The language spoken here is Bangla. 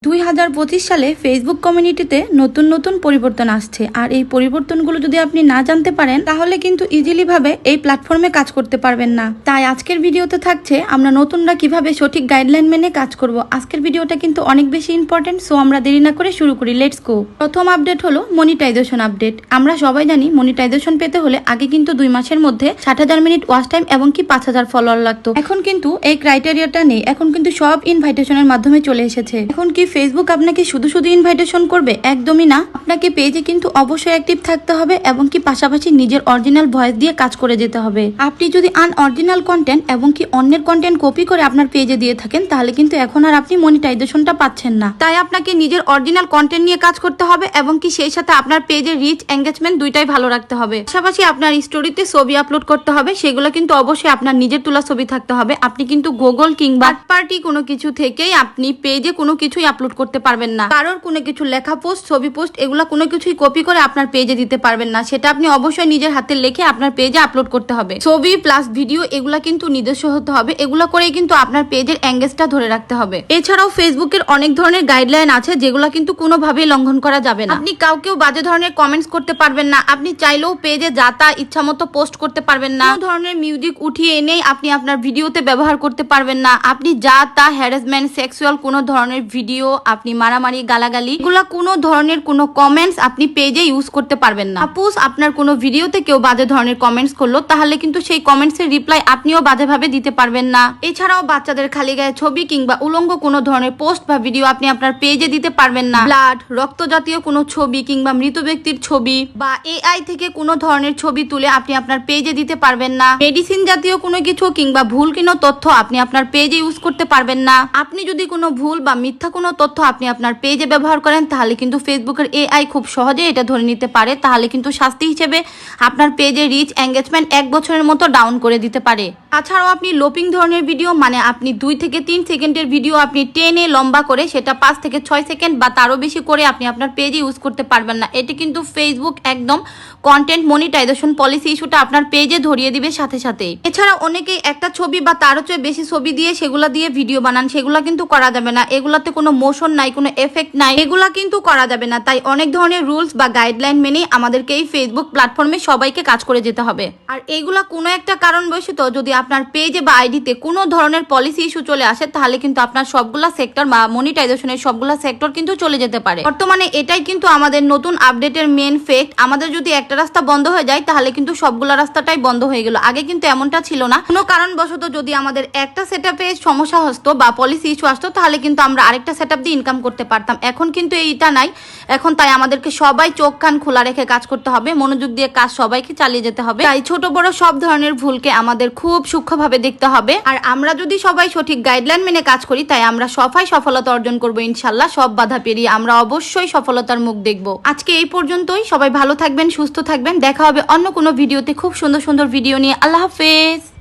2025 সালে ফেসবুক কমিউনিটিতে নতুন নতুন পরিবর্তন আসছে। আর এই পরিবর্তনগুলো যদি আপনি না জানতে পারেন তাহলে কিন্তু ইজিলি ভাবে এই প্ল্যাটফর্মে কাজ করতে পারবেন না। তাই আজকের ভিডিওতে থাকছে আমরা নতুনরা কিভাবে সঠিক গাইডলাইন মেনে কাজ করব। আজকের ভিডিওটা কিন্তু অনেক বেশি ইম্পর্টেন্ট, সো আমরা দেরি না করে শুরু করি। Let's go. প্রথম আপডেট হলো মনিটাইজেশন আপডেট। আমরা সবাই জানি মনিটাইজেশন পেতে হলে আগে কিন্তু 2 মাসের মধ্যে 60,000 মিনিট ওয়াচ টাইম এবং কি 5,000 ফলোয়ার লাগতো। এখন কিন্তু এই ক্রাইটেরিয়াটা নেই, এখন কিন্তু সব ইনভাইটেশনের মাধ্যমে চলে এসেছে। এখন কি ফেসবুক আপনাকে শুধু শুধু ইনভাইটেশন করবে? একদমই না। আপনাকে পেজে কিন্তু অবশ্যই অ্যাক্টিভ থাকতে হবে এবং কি পাশাপাশি নিজের অরিজিনাল ভয়েস দিয়ে কাজ করে যেতে হবে। আপনি যদি আনঅরিজিনাল কন্টেন্ট এবং কি অন্যের কন্টেন্ট কপি করে আপনার পেজে দিয়ে থাকেন তাহলে কিন্তু এখন আর আপনি মনিটাইজেশনটা পাচ্ছেন না। তাই আপনাকে নিজের অরিজিনাল কন্টেন্ট নিয়ে কাজ করতে হবে এবং কি সেই সাথে আপনার পেজের রিচ এঙ্গেজমেন্ট দুইটাই ভালো রাখতে হবে। পাশাপাশি আপনার স্টোরিতে ছবি আপলোড করতে হবে, সেগুলো কিন্তু অবশ্যই আপনার নিজের তোলা ছবি থাকতে হবে। আপনি কিন্তু গুগল কিংবা থার্ড পার্টি কোনো কিছু থেকেই আপনি পেজে কোনো কিছুই আপলোড করতে পারবেন না। কারোর কোনো কিছু লেখা পোস্ট, ছবি পোস্ট এগুলা কোনো কিছুই কপি করে আপনার পেজে দিতে পারবেন না। সেটা আপনি অবশ্যই নিজের হাতে লিখে আপনার পেজে আপলোড করতে হবে। ছবি প্লাস ভিডিও এগুলা কিন্তু নিজস্ব হতে হবে। এগুলা করেই কিন্তু আপনার পেজের এঙ্গেজটা ধরে রাখতে হবে। এছাড়াও ফেসবুকের অনেক ধরনের গাইডলাইন আছে যেগুলা কিন্তু কোনোভাবেই লঙ্ঘন করা যাবে না। আপনি কাউকেও বাজে ধরনের কমেন্টস করতে পারবেন না। আপনি চাইলেও পেজে যা তা ইচ্ছা মতো পোস্ট করতে পারবেন না। কোনো ধরনের মিউজিক উঠিয়ে এনেই আপনি আপনার ভিডিওতে ব্যবহার করতে পারবেন না। আপনি যা তা হ্যারাসমেন্ট, সেক্সুয়াল কোনো ধরনের ভিডিও, আপনি মারামারি, গালাগালি এগুলা কোনো ধরনের কোনো কমেন্টস আপনি পেজে ইউজ করতে পারবেন না। সাপোজ আপনার কোনো ভিডিওতে কেউ বাজে ধরনের কমেন্টস করলো তাহলে কিন্তু সেই কমেন্টস এর রিপ্লাই আপনিও বাজেভাবে দিতে পারবেন না। এছাড়াও বাচ্চাদের খালি গায়ে ছবি কিংবা উলঙ্গ কোনো ধরনের পোস্ট বা ভিডিও আপনি আপনার পেজে দিতে পারবেন না। ব্লাড, রক্ত জাতীয় কোনো ছবি কিংবা মৃত ব্যক্তির ছবি বা এআই থেকে কোনো ধরনের ছবি তুলে আপনি আপনার পেজে দিতে পারবেন না। মেডিসিন জাতীয় কোনো কিছু কিংবা ভুল কোনো তথ্য আপনি আপনার পেজে ইউজ করতে পারবেন না। আপনি যদি কোনো ভুল বা মিথ্যা কোনো তথ্য আপনি আপনার পেজে ব্যবহার করেন তাহলে কিন্তু ফেসবুকের এআই খুব সহজে এটা ধরে নিতে পারে। তাহলে কিন্তু শাস্তি হিসেবে আপনার পেজে রিচ এঙ্গেজমেন্ট 1 বছরের মতো ডাউন করে দিতে পারে। তাছাড়াও আপনি লোপিং ধরনের ভিডিও, মানে আপনি 2 থেকে 3 সেকেন্ডের ভিডিও আপনি টেনে লম্বা করে সেটা 5 থেকে 6 সেকেন্ড বা তারও বেশি করে আপনি আপনার পেজে ইউজ করতে পারবেন না। এটি কিন্তু ফেসবুক একদম কন্টেন্ট মনিটাইজেশন পলিসি ইস্যুটা আপনার পেজে ধরিয়ে দিবে সাথে সাথে। এছাড়া অনেকেই একটা ছবি বা তারও চেয়ে বেশি ছবি দিয়ে সেগুলা দিয়ে ভিডিও বানান, সেগুলা কিন্তু করা যাবে না। এগুলাতে কোনো মোশন নাই, কোনো এফেক্ট নাই, এগুলা কিন্তু করা যাবে না। তাই অনেক ধরনের রুলস বা গাইডলাইন মেনে আমাদেরকে এই ফেসবুক প্ল্যাটফর্মে সবাইকে কাজ করে যেতে হবে। আর এইগুলা কোনো একটা কারণবশত যদি আপনার পেজে বা আইডিতে কোনো ধরনের পলিসি ইস্যু চলে আসে তাহলে কিন্তু আপনার সবগুলা সেক্টর বা মনিটাইজেশনের সবগুলা সেক্টর কিন্তু চলে যেতে পারে। বর্তমানে এটাই কিন্তু আমাদের নতুন আপডেটের মেন ফ্যাক্ট। আমাদের যদি একটা রাস্তা বন্ধ হয়ে যায় তাহলে কিন্তু সবগুলা রাস্তাটাই বন্ধ হয়ে গেল। আগে কিন্তু এমনটা ছিল না। কোনো কারণবশত যদি আমাদের একটা সেটআপে সমস্যা হতো বা পলিসি ইস্যু আসতো তাহলে কিন্তু আমরা আরেকটা সেটআপ দিয়ে ইনকাম করতে পারতাম। এখন কিন্তু এইটা নাই। এখন তাই আমাদেরকে সবাই চোখ কান খোলা রেখে কাজ করতে হবে, মনোযোগ দিয়ে কাজ সবাইকে চালিয়ে যেতে হবে। তাই ছোট বড় সব ধরনের ভুলকে আমাদের খুব সূক্ষ্মভাবে দেখতে হবে। আর আমরা যদি সবাই সঠিক গাইডলাইন মেনে কাজ করি তাই আমরা সবাই সফলতা অর্জন করবো ইনশাল্লাহ। সব বাধা পেরিয়ে আমরা অবশ্যই সফলতার মুখ দেখবো। আজকে এই পর্যন্তই। সবাই ভালো থাকবেন, সুস্থ থাকবেন। দেখা হবে অন্য কোনো ভিডিওতে খুব সুন্দর সুন্দর ভিডিও নিয়ে। আল্লাহ হাফেজ।